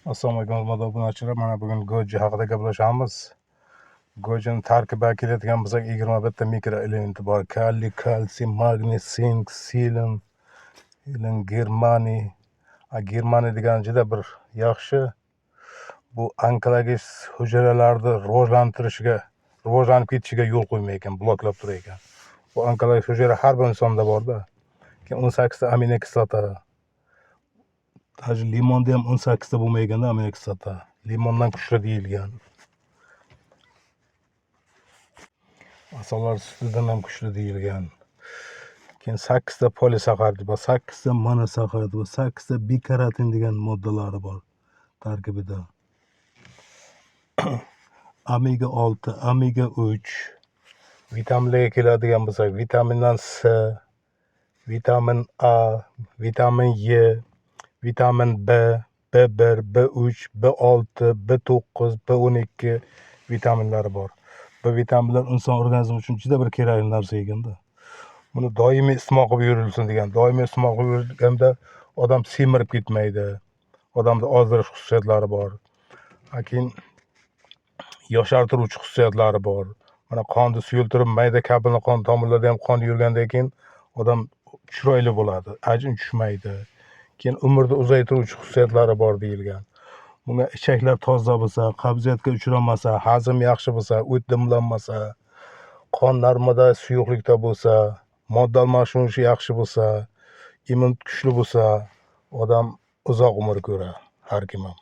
Assalomu alaykum obunachilar. Mana bugun goji haqida gaplashamiz. Gojini tarkibiga keladigan bo'lsak, 21 ta mikroelementi bor. Kaliy, kalsiy, magniy, sink, selen, germaniy. Germaniy degan juda bir yaxshi. Bu onkologik hujayralarni rivojlanib ketishiga yo'l qo'ymaydi, bloklab turar ekan. Bu onkologik hujayra har bir insonda borda. 18 ta aminokislota. Limonda ham 18 ta bo'lmayganda aminokislota. Limondan kuchli deyilgan. Asallar sutidan ham kuchli deyilgan. Keyin 8 ta polisaxarid bor, 8 ta monosaxarid bor, 8 ta bikarotin degan moddalari bor tarkibida. Omega 6, omega 3, vitaminlarga keladigan bo'lsak, vitamindan C, vitamin A, vitamin E, vitamin B, B1, B3, B6, B9, B12 vitaminlari bor. Bu vitaminlar inson organizmi uchun juda bir kerakli narsa ekanda. Buni doimiy iste'mol qilib yurilsin degan. Doimiy iste'mol qilib yurilganda odam semirib ketmaydi. Odamda ozdirish xususiyatlari bor. Keyin yoshartiruvchi xususiyatlari bor. Mana qonni suyultirib, mayda kabilni qon tomirlarida ham qon yurgandan keyin odam chiroyli bo'ladi, ajin tushmaydi. Keyin umrni uzaytiruvchi xususiyatlari bor deyilgan. Bunga ichaklar toza bo'lsa, qabziyatga uchramasa, hazm yaxshi bo'lsa, o't dimlanmasa, qon narmada suyuqlikda bo'lsa, modda almashinuvi yaxshi bo'lsa, immun kuchli bo'lsa, odam uzoq umr ko'radi har kim ham.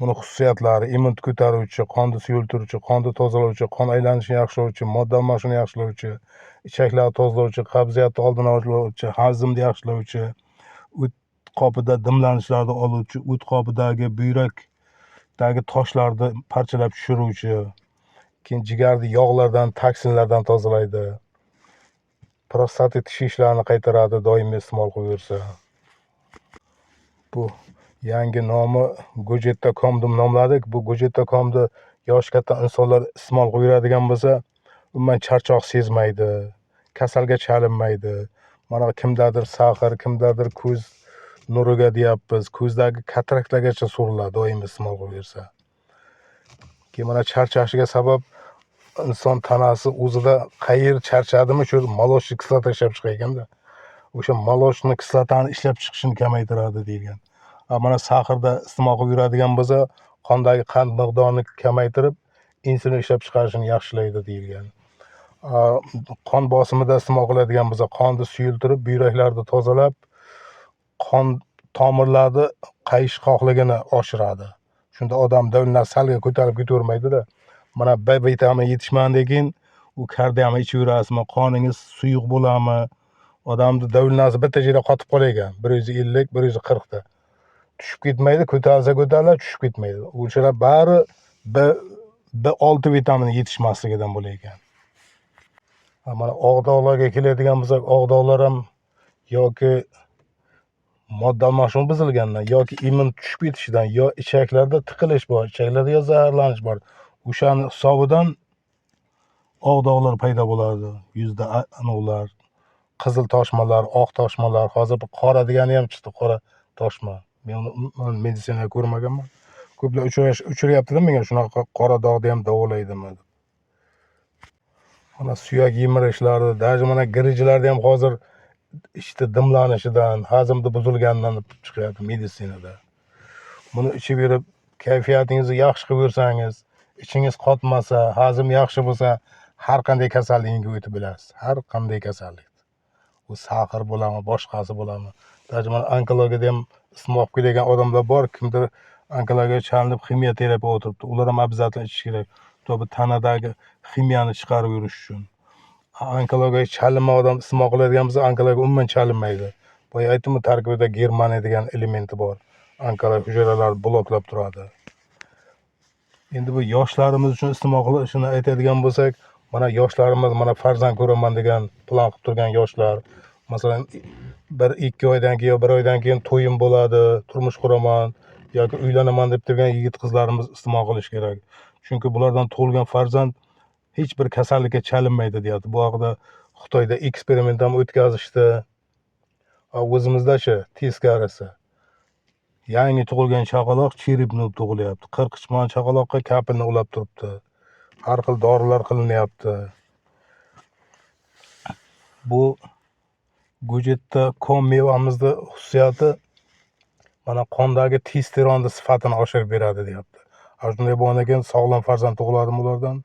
Buni xususiyatlari immun ko'taruvchi, qonni suyultiruvchi, qonni tozalovchi, qon aylanishini yaxshilovchi, modda almashinuvini yaxshilovchi, ichaklarni tozalovchi, qabziyatni oldini oluvchi, hazmni yaxshilovchi, o't qopida dimlanishlarni oluvchi, o't qopidagi buyrakdagi toshlarni parchalab tushiruvchi, keyin jigarni yog'lardan, toksinlardan tozalaydi. Prostatit tish ishlarini qaytaradi doimiy iste'mol qilib yursa. Bu yangi nomi Gojetta.com deb nomladik. Bu Gojetta.comni yoshi katta insonlar iste'mol qilib yuradigan bo'lsa, umuman charchoq sezmaydi, kasalga chalinmaydi. Mana kimdadir saxar, kimdadir ko'z nuriga deyapmiz, ko'zdagi kataraktlargacha suriladi doimiy iste'mol qilib yursa. Keyin mana charchashiga sabab inson tanasi o'zida qayerda charchadimi shu molosniy kislota ishlab chiqar ekanda. O'sha molosniy kislotani ishlab chiqishini kamaytiradi deyilgan. Mana saxarda iste'mol qilib yuradigan bo'lsa, qondagi qand miqdorini kamaytirib, insulin ishlab chiqarishini yaxshilaydi deyilgan. Qon bosimida iste'mol qiladigan bo'lsa, qonni suyultirib, buyraklarni tozalab, qon tomirlarni qayishqoqligini oshiradi. Shunda odam davlat salga ko'tarib ketavermaydi-da. Mana B vitamini yetishmagandan keyin u kardiyani ichib yurasizmi, qoningiz suyuq bo'ladimi? Odamni davlnasi bitta joyda qotib qolar ekan, 150, 140 ta. Tushib ketmaydi, ko'tarilsa ko'tariladi, tushib ketmaydi. O'shalar bari B6 vitamini yetishmasligidan bo'lar ekan. Mana og'doqlarga keladigan bo'lsak, og'doqlar ham yoki modda almashinuvi buzilgandan, yoki immun tushib ketishidan, yo ichaklarda tiqilish bor, ichaklarda yo zaharlanish bor. O'shani hisobidan og'doqlar paydo bo'ladi. Yuzda anavlar, qizil toshmalar, oq toshmalar, hozir qora degani ham chiqdi, qora toshma. Men uni meditsinada ko'rmaganman. Ko'plar uchiryapti-da menga shunaqa qora dog'ni ham davolaydimi deb. Mana suyak yemirishlari, даже mana grijlarda ham hozir ichda dimlanishidan, hazmda buzilganidan chiqyapti meditsinada. Buni ichib yurib, kayfiyatingizni yaxshi qilib yursangiz, ichingiz qotmasa, hazm yaxshi bo'lsa, har qanday kasallikka o'tib bilasiz. Har qanday kasallik. U saxar bo'ladimi, boshqasi bo'ladimi? Даже mana onkologiyada ham iste'mol qilib kelgan odamlar bor, kimdir onkologiyaga chalinib ximiya terapiya o'tiribdi. Ular ham обязательно ichish kerak. To'g'ri tanadagi ximiyani chiqarib yurish uchun. Onkologiyaga chalinmagan odam iste'mol qiladigan bo'lsa, onkologiyaga umuman chalinmaydi. Boya aytdimmi, tarkibida germaniy degan elementi bor. Onkologik hujayralarni bloklab turadi. Endi bu yoshlarimiz uchun iste'mol qilishini aytadigan bo'lsak, mana yoshlarimiz mana farzand ko'raman degan plan qilib turgan yoshlar, masalan 1-2 oydan keyin, 1 oydan keyin to'yim bo'ladi, turmush quraman yoki uylanaman deb turgan yigit qizlarimiz iste'mol qilish kerak. Chunki bulardan tug'ilgan farzand hech bir kasallikka chalinmaydi deyapti. Bu haqida Xitoyda eksperiment ham o'tkazishdi. O'zimizdachi teskarisi. Yangi tug'ilgan chaqaloq cheripni tug'ilyapti. 40 chaqaloqqa kapilni ulab turibdi. Har xil dorilar qilinyapti. Bu Gojetda kon mevamizni xususiyati mana qondagi testosteronni sifatini oshirib beradi deyapti. Shunday bo'lgandan keyin sog'lom farzand tug'iladimi ulardan?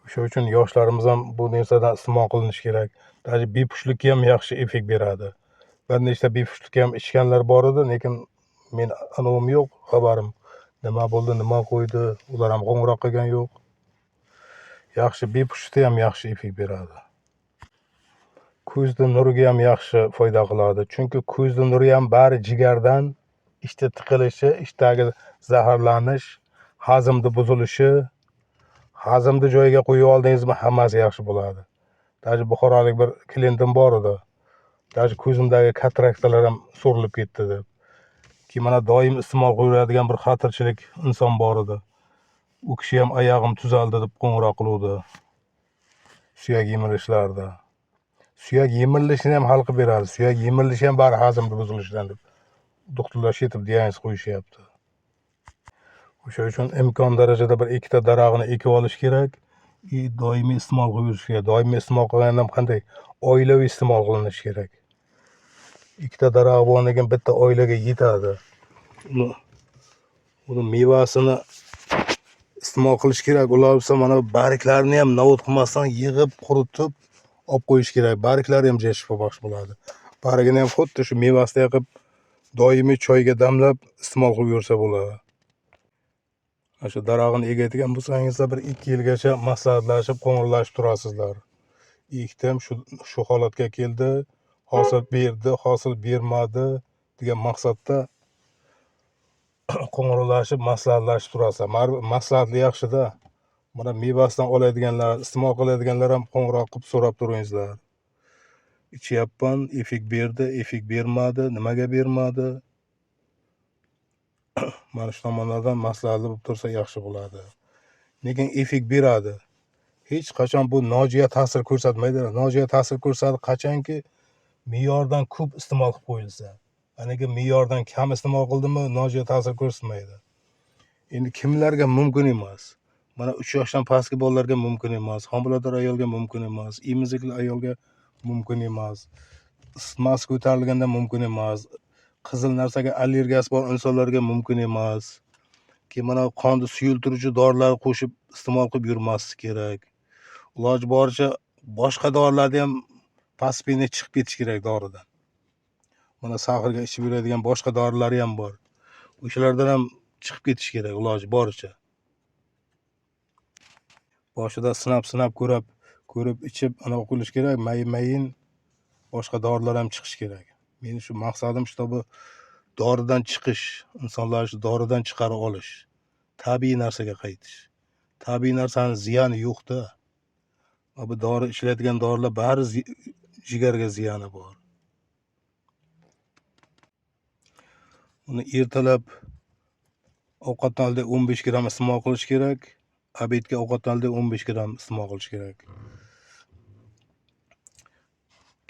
O'sha uchun yoshlarimiz ham bu narsadan iste'mol qilinishi kerak. Даже bepushtlikka ham yaxshi effekt beradi. Bir nechta bepushtlikka ham ichganlar bor edi, lekin men anovim yo'q, xabarim. Nima bo'ldi, nima qo'ydi, ular ham qo'ng'iroq qilgan yo'q. Yaxshi bepushtlikda ham yaxshi effekt beradi. Ko'zni nuriga ham yaxshi foyda qiladi. Chunki ko'zni nuri ham bari jigardan, ishda tiqilishi, ishdagi zaharlanish, hazmni buzilishi, hazmni joyiga qo'yib oldingizmi, hammasi yaxshi bo'ladi. Даже buxorolik bir klientim bor edi. Даже ko'zimdagi kataraktalar ham so'rilib ketdi deb. Keyin mana doim iste'mol qilaveradigan bir xatirchilik inson bor edi. U kishi ham oyog'im tuzaldi deb qo'ng'iroq qiluvdi. Suyak yemilishlarda. Suyak yemilishini ham hal qilib beradi. Suyak yemilishi ham bari hazmni buzilishidan deb doktorlar shetib diagnoz qo'yishyapti. O'sha uchun imkon darajada bir ikkita daraxtni ekib olish kerak. Doimiy iste'mol qilish kerak. Doimiy iste'mol qilganda ham qanday? Oilaviy iste'mol qilinishi kerak. Ikkita daraxt bo'lgandan keyin bitta oilaga yetadi. Uni mevasini iste'mol qilish kerak. Ular bo'lsa mana barglarini ham nobud qilmasdan yig'ib, quritib olib qo'yish kerak. Barglari ham shifobaxsh bo'ladi. Bargini ham xuddi shu mevasida qilib doimiy choyga damlab iste'mol qilib yursa bo'ladi. Shu daraxtni egadigan bo'lsangizlar bir 2 yilgacha maslahatlashib, qo'ng'irlashib turasizlar. Ekdim, shu holatga keldi, hosil berdi, hosil bermadi degan maqsadda qo'ng'irlashib, maslahatlashib turasizlar. Maslahatli yaxshi-da. Mana mevasidan oladiganlar, iste'mol qiladiganlar ham qo'ng'iroq qilib so'rab turingizlar. Ichyapman, effekt berdi, effekt bermadi, nimaga bermadi? Mana shu tomonlardan maslahatli bo'lib tursa yaxshi bo'ladi. Lekin effekt beradi. Hech qachon bu nojo'ya ta'sir ko'rsatmaydi. Nojo'ya ta'sir ko'rsatadi qachonki me'yordan ko'p iste'mol qilib qo'yilsa. Aniga me'yordan kam iste'mol qildimi, nojo'ya ta'sir ko'rsatmaydi. Endi kimlarga mumkin emas? Mana 3 yoshdan pastki bolalarga mumkin emas, homilador ayolga mumkin emas, emizikli ayolga mumkin emas, isitmasi ko'tarilganda mumkin emas, qizil narsaga allergiyasi bor insonlarga mumkin emas. Keyin mana qonni suyultiruvchi dorilar qo'shib iste'mol qilib yurmaslik kerak. Iloji boricha boshqa dorilarni ham paspini chiqib ketish kerak doridan. Mana sahrga ichib yuradigan boshqa dorilari ham bor. O'shalardan ham chiqib ketish kerak iloji boricha. Boshida sinab ko'rib ichib anaqa qilish kerak. Mayin boshqa dorilar ham chiqish kerak. Meni shu maqsadim shu bu doridan chiqish, insonlar shu doridan chiqarib olish, tabiiy narsaga qaytish. Tabiiy narsaning ziyoni yo'q-da. Bu dori ishlaydigan dorilar bari jigarga ziyoni bor. Uni ertalab ovqatdan oldin 15 gram iste'mol qilish kerak. Obedga ovqatdan oldin 15 gram iste'mol qilish kerak.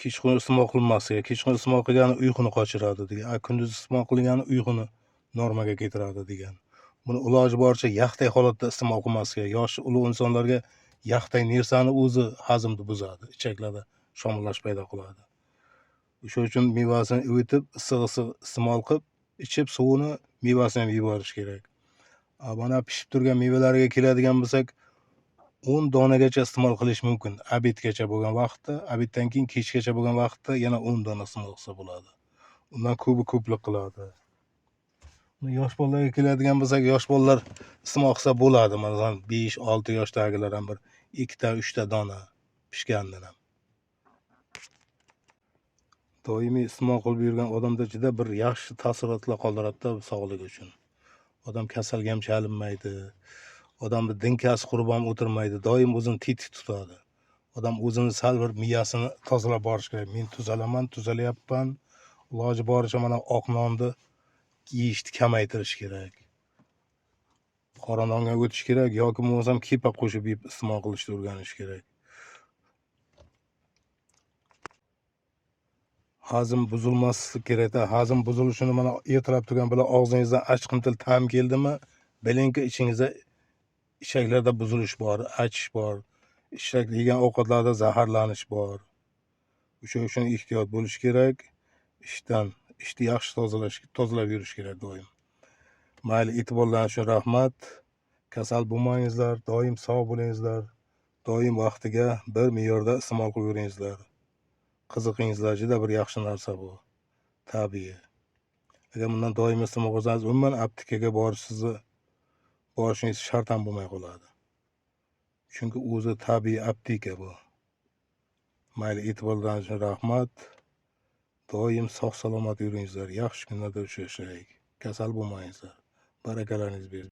Kechqurun iste'mol qilmaslik. Kechqurun iste'mol qilgani uyquni qochiradi degan. Kunduz iste'mol qilgani uyquni normaga keltiradi degan. Buni iloji boricha yaxtay holatda iste'mol qilmaslik. Yosh ulug' insonlarga yaxtay narsani o'zi hazmni buzadi, ichaklarda shomillash paydo qiladi. O'sha uchun mevasini ivitib, issiq iste'mol qilib, ichib suvini, mevasini ham yuborish kerak. Mana pishib turgan mevalarga keladigan bo'lsak, 10 donagacha iste'mol qilish mumkin. Obedgacha bo'lgan vaqtda, obeddan keyin kechgacha bo'lgan vaqtda yana 10 dona iste'mol qilsa bo'ladi. Undan ko'plik qiladi. Yosh bolalarga keladigan bo'lsak, yosh bolalar iste'mol qilsa bo'ladi. Masalan, 5-6 yoshdagilar ham bir 2-3 dona pishgandan ham. Doimiy iste'mol qilib yurgan odamda juda bir yaxshi ta'sirotlar qoldiradi sog'ligi uchun. Odam kasalga ham chalinmaydi. Odamning dinkasi qurib ham o'tirmaydi. Doim o'zini tetik tutadi. Odam o'zini sal bir miyasini tozalab borish kerak. Men tuzalyapman. Iloji boricha mana oq nonni yeyishni kamaytirish kerak. Qora nonga o'tish kerak yoki bo'lmasam kepa qo'shib yeb iste'mol qilishni o'rganish kerak. hazm buzilmasligi kerakda. Hazm buzilishini mana e'tirof turgan bilan og'zingizdan achqintil ta'm keldimi, bilingki ichingizda ichaklarda buzilish bor, achish bor. Ichak yegan ovqatlarda zaharlanish bor. O'sha uchun ehtiyot bo'lish kerak. Ishni yaxshi tozalab yurish kerak doim. Mayli, e'tiborlaringiz uchun rahmat. Kasal bo'lmangizlar, doim sog' bo'lingizlar. Doim vaqtiga bir me'yorda iste'mol qilib yuringizlar. Qiziqingizlar, juda bir yaxshi narsa bu. Tabiiy. Agar bundan doim iste'mol qilsangiz, umuman aptekaga borishingiz shart ham bo'lmay qoladi. Chunki o'zi tabiiy apteka bu. Mayli, e'tiborlaringiz uchun rahmat. Doim sog' salomat yuringizlar. Yaxshi kunlarda uchrashaylik. Kasal bo'lmangizlar. Barakalaringiz bersin.